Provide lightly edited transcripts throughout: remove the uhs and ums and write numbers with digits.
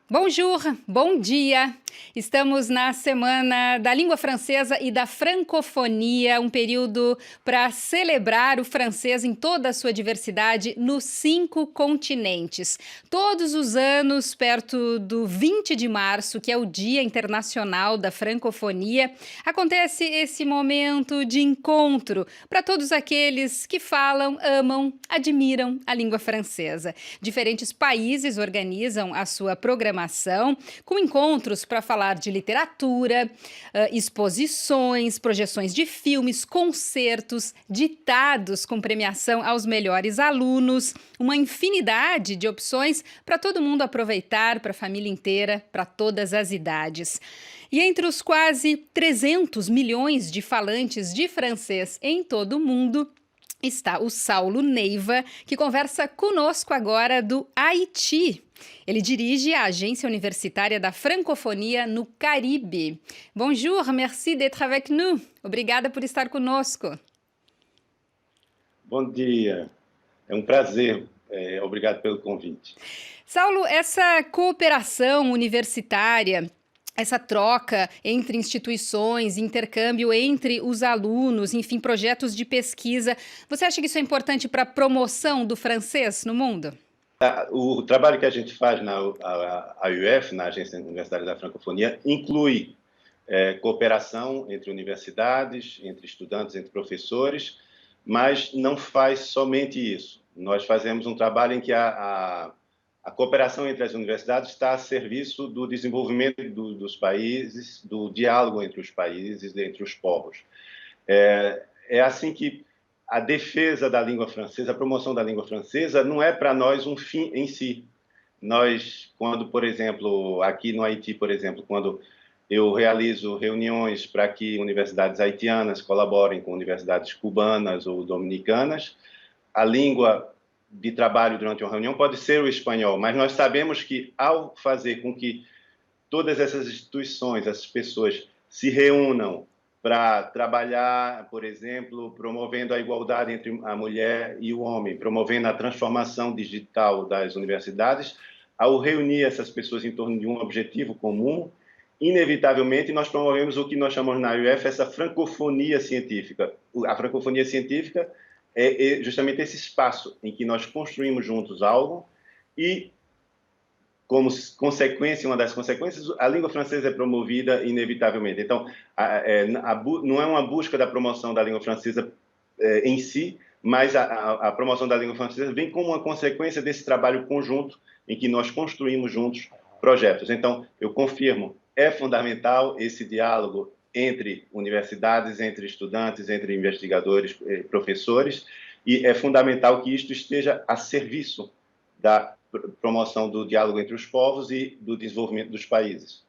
Bonjour, bom dia! Estamos na Semana da Língua Francesa e da Francofonia, um período para celebrar o francês em toda a sua diversidade nos 5 continentes. Todos os anos, perto do 20 de março, que é o Dia Internacional da Francofonia, acontece esse momento de encontro para todos aqueles que falam, amam, admiram a língua francesa. Diferentes países organizam a sua programação com encontros para falar de literatura, exposições, projeções de filmes, concertos, ditados com premiação aos melhores alunos, uma infinidade de opções para todo mundo aproveitar, para a família inteira, para todas as idades. E entre os quase 300 milhões de falantes de francês em todo o mundo, está o Saulo Neiva, que conversa conosco agora do Haiti. Ele dirige a Agência Universitária da Francofonia no Caribe. Bonjour, merci d'être avec nous. Obrigada por estar conosco. Bom dia, é um prazer, obrigado pelo convite. Saulo, essa cooperação universitária, essa troca entre instituições, intercâmbio entre os alunos, enfim, projetos de pesquisa, você acha que isso é importante para a promoção do francês no mundo? O trabalho que a gente faz na AUF, na Agência Universitária da Francofonia, inclui cooperação entre universidades, entre estudantes, entre professores, mas não faz somente isso. Nós fazemos um trabalho em que a cooperação entre as universidades está a serviço do desenvolvimento dos países, do diálogo entre os países, entre os povos. É assim que a defesa da língua francesa, a promoção da língua francesa, não é para nós um fim em si. Nós, quando, por exemplo, aqui no Haiti, por exemplo, quando eu realizo reuniões para que universidades haitianas colaborem com universidades cubanas ou dominicanas, a língua de trabalho durante uma reunião pode ser o espanhol, mas nós sabemos que, ao fazer com que todas essas instituições, essas pessoas se reúnam para trabalhar, por exemplo, promovendo a igualdade entre a mulher e o homem, promovendo a transformação digital das universidades, ao reunir essas pessoas em torno de um objetivo comum, inevitavelmente nós promovemos o que nós chamamos na UF essa francofonia científica. A francofonia científica é justamente esse espaço em que nós construímos juntos algo e, como consequência, uma das consequências, a língua francesa é promovida inevitavelmente. Então, não é uma busca da promoção da língua francesa em si, mas a promoção da língua francesa vem como uma consequência desse trabalho conjunto em que nós construímos juntos projetos. Então, eu confirmo, é fundamental esse diálogo entre universidades, entre estudantes, entre investigadores, professores, e é fundamental que isto esteja a serviço da promoção do diálogo entre os povos e do desenvolvimento dos países.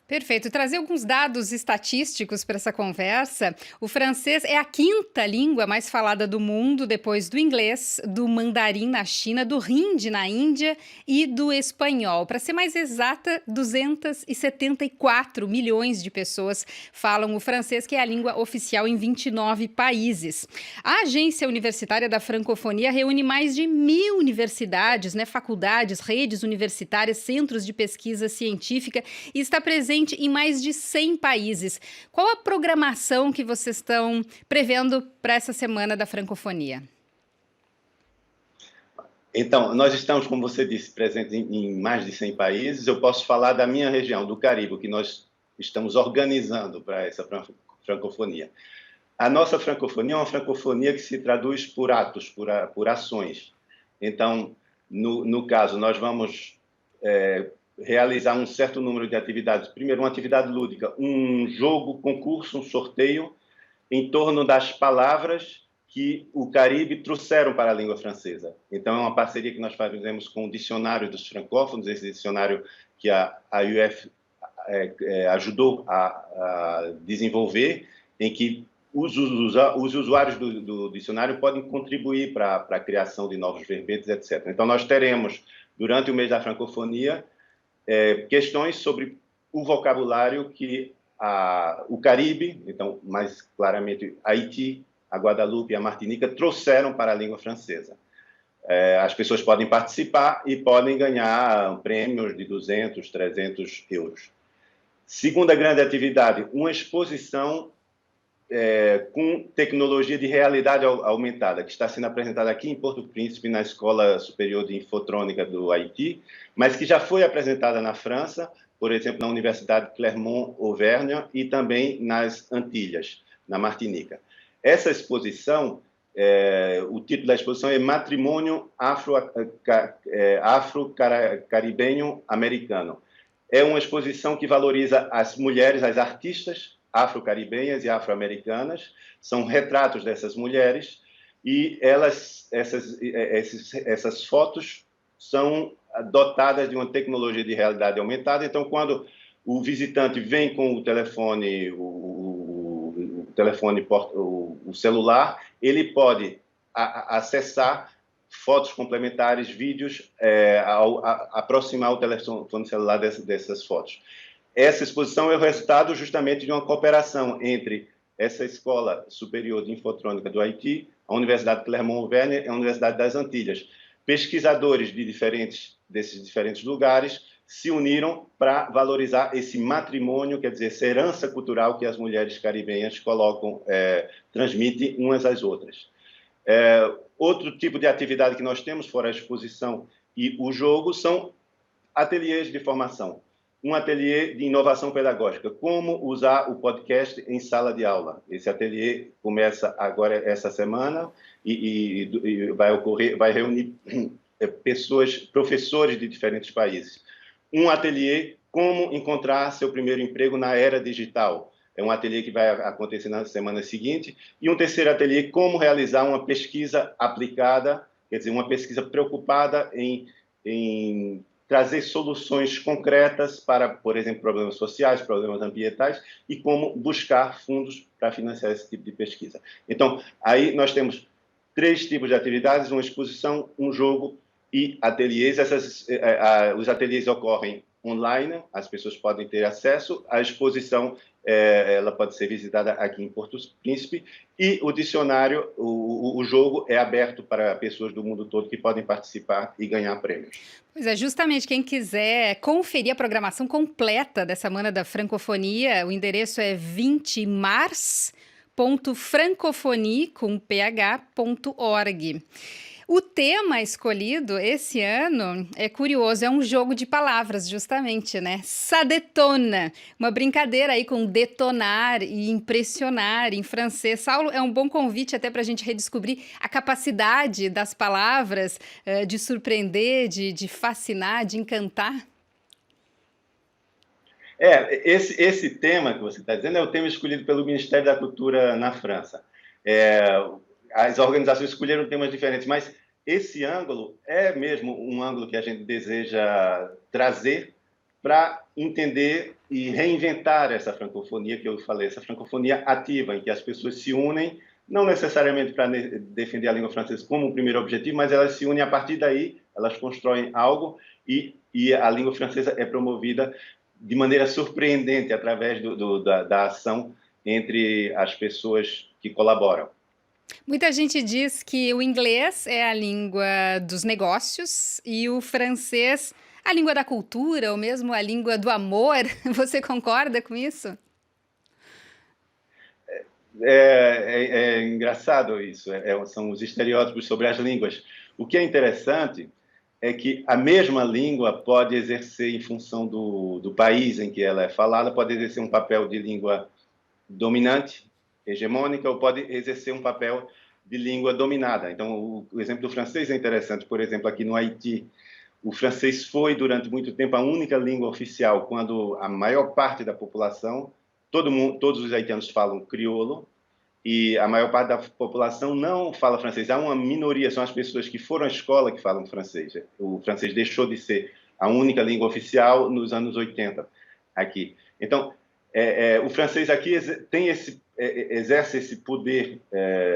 Perfeito. Trazer alguns dados estatísticos para essa conversa. O francês é a 5ª língua mais falada do mundo, depois do inglês, do mandarim na China, do hindi na Índia e do espanhol. Para ser mais exata, 274 milhões de pessoas falam o francês, que é a língua oficial em 29 países. A Agência Universitária da Francofonia reúne mais de 1.000 universidades, faculdades, redes universitárias, centros de pesquisa científica e está presente em mais de 100 países. Qual a programação que vocês estão prevendo para essa Semana da Francofonia? Então, nós estamos, como você disse, presentes em mais de 100 países. Eu posso falar da minha região, do Caribe, que nós estamos organizando para essa francofonia. A nossa francofonia é uma francofonia que se traduz por atos, por ações. Então, no caso, nós vamos realizar um certo número de atividades. Primeiro, uma atividade lúdica, um jogo, concurso, um sorteio em torno das palavras que o Caribe trouxeram para a língua francesa. Então, é uma parceria que nós fazemos com o Dicionário dos Francófonos, esse dicionário que a UF ajudou a desenvolver, em que os usuários do dicionário podem contribuir para a criação de novos verbetes, etc. Então, nós teremos, durante o mês da francofonia, questões sobre o vocabulário que o Caribe, então, mais claramente, Haiti, a Guadalupe e a Martinica, trouxeram para a língua francesa. as pessoas podem participar e podem ganhar prêmios de 200, 300 euros. Segunda grande atividade, uma exposição com tecnologia de realidade aumentada, que está sendo apresentada aqui em Porto Príncipe, na Escola Superior de Infotrônica do Haiti, mas que já foi apresentada na França, por exemplo, na Universidade Clermont-Auvergne e também nas Antilhas, na Martinica. Essa exposição, o título da exposição é Matrimônio Afro-Caribenho-Americano. É uma exposição que valoriza as mulheres, as artistas afro-caribenhas e afro-americanas, são retratos dessas mulheres, e essas fotos são dotadas de uma tecnologia de realidade aumentada. Então, quando o visitante vem com o telefone, o celular, ele pode acessar fotos complementares, vídeos, aproximar o telefone celular dessas fotos. Essa exposição é o resultado justamente de uma cooperação entre essa Escola Superior de Infotrônica do Haiti, a Universidade Clermont-Auvergne e a Universidade das Antilhas. Pesquisadores desses diferentes lugares se uniram para valorizar esse matrimônio, quer dizer, essa herança cultural que as mulheres caribenhas transmitem umas às outras. Outro tipo de atividade que nós temos, fora a exposição e o jogo, são ateliês de formação. Um ateliê de inovação pedagógica, como usar o podcast em sala de aula. Esse ateliê começa agora essa semana e vai reunir professores de diferentes países. Um ateliê, como encontrar seu primeiro emprego na era digital. É um ateliê que vai acontecer na semana seguinte. E um terceiro ateliê, como realizar uma pesquisa aplicada, quer dizer, uma pesquisa preocupada em trazer soluções concretas para, por exemplo, problemas sociais, problemas ambientais, e como buscar fundos para financiar esse tipo de pesquisa. Então, aí nós temos 3 tipos de atividades: uma exposição, um jogo e ateliês. Os ateliês ocorrem online, as pessoas podem ter acesso. A exposição ela pode ser visitada aqui em Porto Príncipe, e o dicionário, o jogo é aberto para pessoas do mundo todo que podem participar e ganhar prêmios. Pois é, justamente quem quiser conferir a programação completa dessa Semana da Francofonia, o endereço é 20mars.francofonie.org. O tema escolhido esse ano é curioso, é um jogo de palavras, justamente, né? Ça détonne, uma brincadeira aí com detonar e impressionar em francês. Saulo, é um bom convite até para a gente redescobrir a capacidade das palavras de surpreender, de fascinar, de encantar. Esse tema que você está dizendo é o tema escolhido pelo Ministério da Cultura na França. As organizações escolheram temas diferentes, mas esse ângulo é mesmo um ângulo que a gente deseja trazer para entender e reinventar essa francofonia que eu falei, essa francofonia ativa, em que as pessoas se unem, não necessariamente para defender a língua francesa como o primeiro objetivo, mas elas se unem a partir daí, elas constroem algo e a língua francesa é promovida de maneira surpreendente através da ação entre as pessoas que colaboram. Muita gente diz que o inglês é a língua dos negócios e o francês a língua da cultura, ou mesmo a língua do amor. Você concorda com isso? É engraçado isso, são os estereótipos sobre as línguas. O que é interessante é que a mesma língua pode exercer, em função do país em que ela é falada, pode exercer um papel de língua dominante, hegemônica, ou pode exercer um papel de língua dominada. Então, o exemplo do francês é interessante. Por exemplo, aqui no Haiti, o francês foi, durante muito tempo, a única língua oficial, quando a maior parte da população, todos os haitianos falam crioulo, e a maior parte da população não fala francês. Há uma minoria, são as pessoas que foram à escola que falam francês. O francês deixou de ser a única língua oficial nos anos 80 aqui. Então, o francês aqui exerce esse poder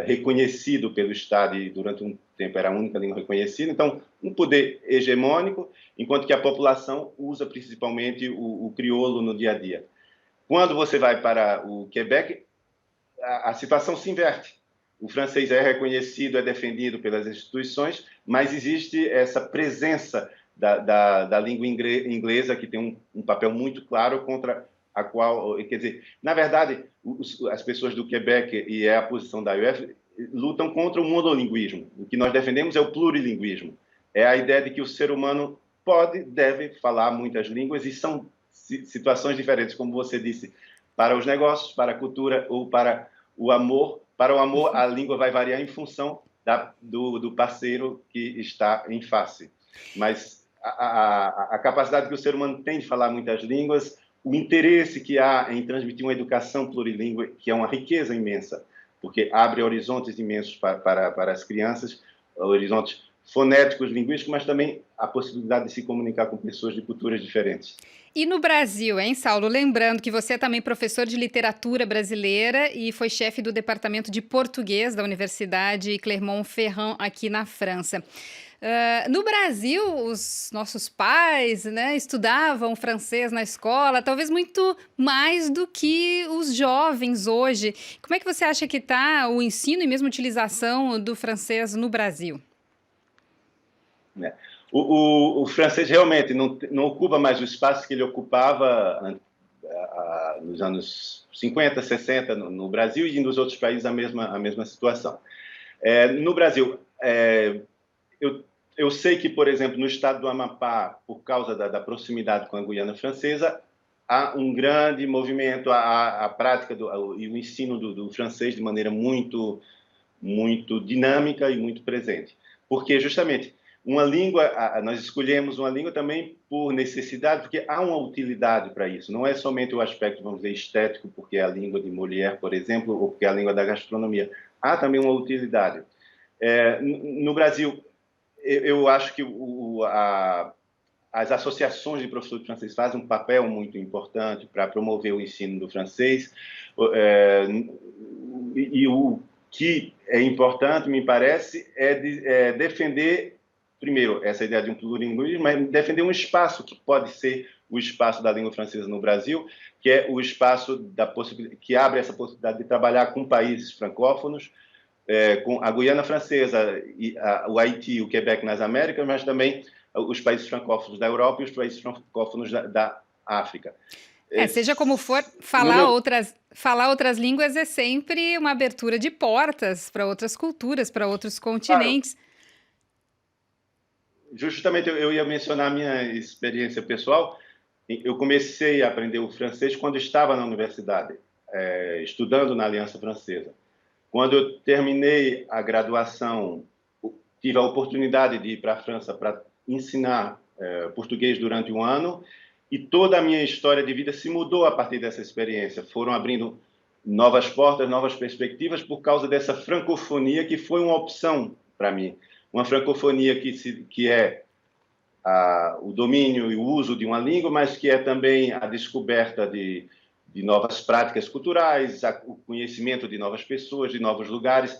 reconhecido pelo Estado, e durante um tempo era a única língua reconhecida. Então, um poder hegemônico, enquanto que a população usa principalmente o crioulo no dia a dia. Quando você vai para o Quebec, a situação se inverte. o francês é reconhecido, é defendido pelas instituições, mas existe essa presença da língua inglesa, que tem um papel muito claro contra a qual, quer dizer, na verdade, as pessoas do Quebec, e é a posição da UF, lutam contra o monolinguismo. O que nós defendemos é o plurilinguismo. É a ideia de que o ser humano deve falar muitas línguas, e são situações diferentes, como você disse, para os negócios, para a cultura ou para o amor. Para o amor, a língua vai variar em função do parceiro que está em face. Mas a capacidade que o ser humano tem de falar muitas línguas, o interesse que há em transmitir uma educação plurilíngue, que é uma riqueza imensa, porque abre horizontes imensos para as crianças, horizontes fonéticos, linguísticos, mas também a possibilidade de se comunicar com pessoas de culturas diferentes. E no Brasil, hein, Saulo? Lembrando que você é também professor de literatura brasileira e foi chefe do departamento de português da Universidade Clermont-Ferrand, aqui na França. No Brasil, os nossos pais, né, estudavam francês na escola, talvez muito mais do que os jovens hoje. Como é que você acha que está o ensino e mesmo a utilização do francês no Brasil? O francês realmente não ocupa mais o espaço que ele ocupava nos anos 50, 60 no Brasil, e nos outros países a mesma situação. No Brasil, eu sei que, por exemplo, no estado do Amapá, por causa da proximidade com a Guiana Francesa, há um grande movimento, a prática e o ensino do francês de maneira muito, muito dinâmica e muito presente. Porque, justamente, uma língua, nós escolhemos uma língua também por necessidade, porque há uma utilidade para isso. Não é somente o aspecto, vamos dizer, estético, porque é a língua de Molière, por exemplo, ou porque é a língua da gastronomia. Há também uma utilidade. No Brasil, eu acho que as associações de professores de francês fazem um papel muito importante para promover o ensino do francês. E o que é importante, me parece, é defender, primeiro, essa ideia de um plurilinguismo, mas defender um espaço que pode ser o espaço da língua francesa no Brasil, que é o espaço que abre essa possibilidade de trabalhar com países francófonos, com a Guiana Francesa, o Haiti, o Quebec nas Américas, mas também os países francófonos da Europa e os países francófonos da África. Seja como for, falar outras línguas é sempre uma abertura de portas para outras culturas, para outros continentes. Claro. Justamente eu ia mencionar a minha experiência pessoal. Eu comecei a aprender o francês quando estava na universidade, estudando na Aliança Francesa. Quando eu terminei a graduação, tive a oportunidade de ir para a França para ensinar português durante um ano, e toda a minha história de vida se mudou a partir dessa experiência. Foram abrindo novas portas, novas perspectivas, por causa dessa francofonia que foi uma opção para mim. Uma francofonia que é o domínio e o uso de uma língua, mas que é também a descoberta de novas práticas culturais, o conhecimento de novas pessoas, de novos lugares,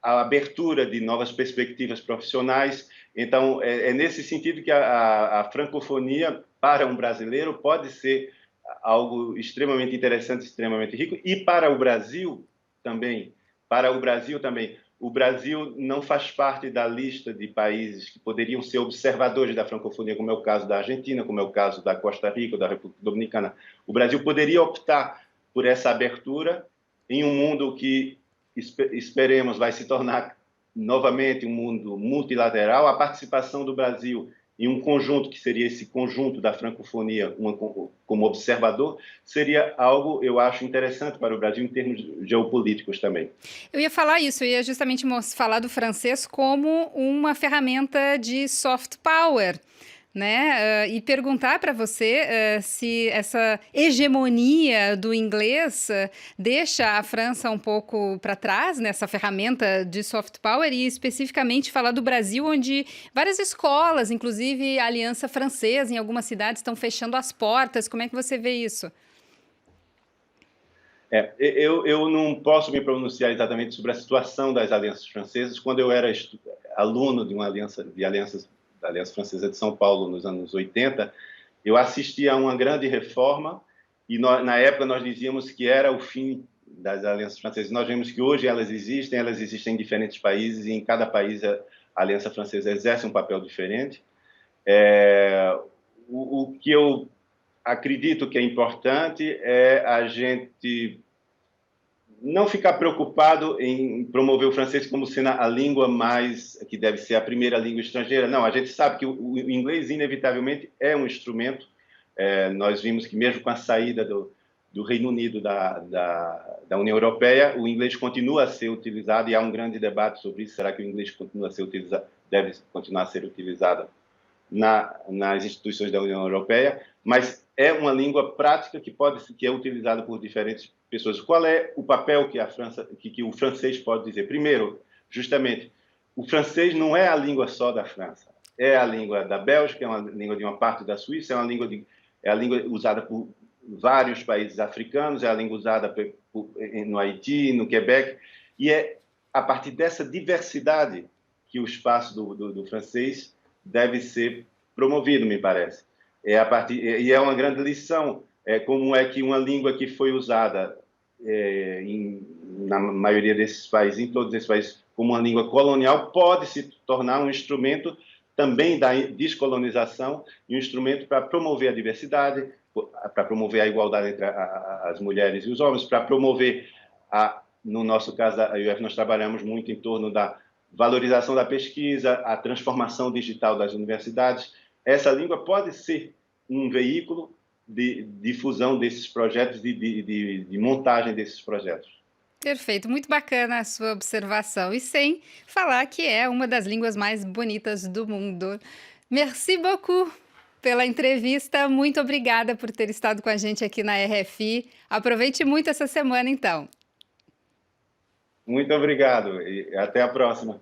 a abertura de novas perspectivas profissionais. Então, é nesse sentido que a francofonia, para um brasileiro, pode ser algo extremamente interessante, extremamente rico, e para o Brasil também. O Brasil não faz parte da lista de países que poderiam ser observadores da francofonia, como é o caso da Argentina, como é o caso da Costa Rica, da República Dominicana. O Brasil poderia optar por essa abertura em um mundo que, esperemos, vai se tornar novamente um mundo multilateral. A participação do Brasil em um conjunto, que seria esse conjunto da francofonia como observador, seria algo, eu acho, interessante para o Brasil em termos geopolíticos também. Eu ia falar isso, eu ia justamente falar do francês como uma ferramenta de soft power, né? E perguntar para você se essa hegemonia do inglês deixa a França um pouco para trás nessa ferramenta de soft power, e especificamente falar do Brasil, onde várias escolas, inclusive a Aliança Francesa, em algumas cidades, estão fechando as portas. Como é que você vê isso? Eu não posso me pronunciar exatamente sobre a situação das alianças francesas. Quando eu era aluno de uma aliança, da Aliança Francesa de São Paulo, nos anos 80, eu assisti a uma grande reforma, e na época nós dizíamos que era o fim das alianças francesas. Nós vemos que hoje elas existem em diferentes países e em cada país a Aliança Francesa exerce um papel diferente. O que eu acredito que é importante é a gente não ficar preocupado em promover o francês como sendo a língua que deve ser a primeira língua estrangeira. Não, a gente sabe que o inglês, inevitavelmente, é um instrumento. Nós vimos que mesmo com a saída do Reino Unido da União Europeia, o inglês continua a ser utilizado e há um grande debate sobre isso. Será que o inglês deve continuar a ser utilizado nas instituições da União Europeia? Mas é uma língua prática que é utilizada por diferentes pessoas. Qual é o papel que o francês pode dizer? Primeiro, justamente, o francês não é a língua só da França. É a língua da Bélgica, é uma língua de uma parte da Suíça, é a língua usada por vários países africanos, é a língua usada no Haiti, no Quebec, e é a partir dessa diversidade que o espaço do francês deve ser promovido, me parece. E é uma grande lição como é que uma língua que foi usada na maioria desses países, em todos esses países, como uma língua colonial, pode se tornar um instrumento também da descolonização e um instrumento para promover a diversidade, para promover a igualdade entre as mulheres e os homens, para promover, no nosso caso da UF, nós trabalhamos muito em torno da valorização da pesquisa, a transformação digital das universidades. Essa língua pode ser um veículo de difusão desses projetos, de montagem desses projetos. Perfeito, muito bacana a sua observação. E sem falar que é uma das línguas mais bonitas do mundo. Merci beaucoup pela entrevista. Muito obrigada por ter estado com a gente aqui na RFI. Aproveite muito essa semana, então. Muito obrigado e até a próxima.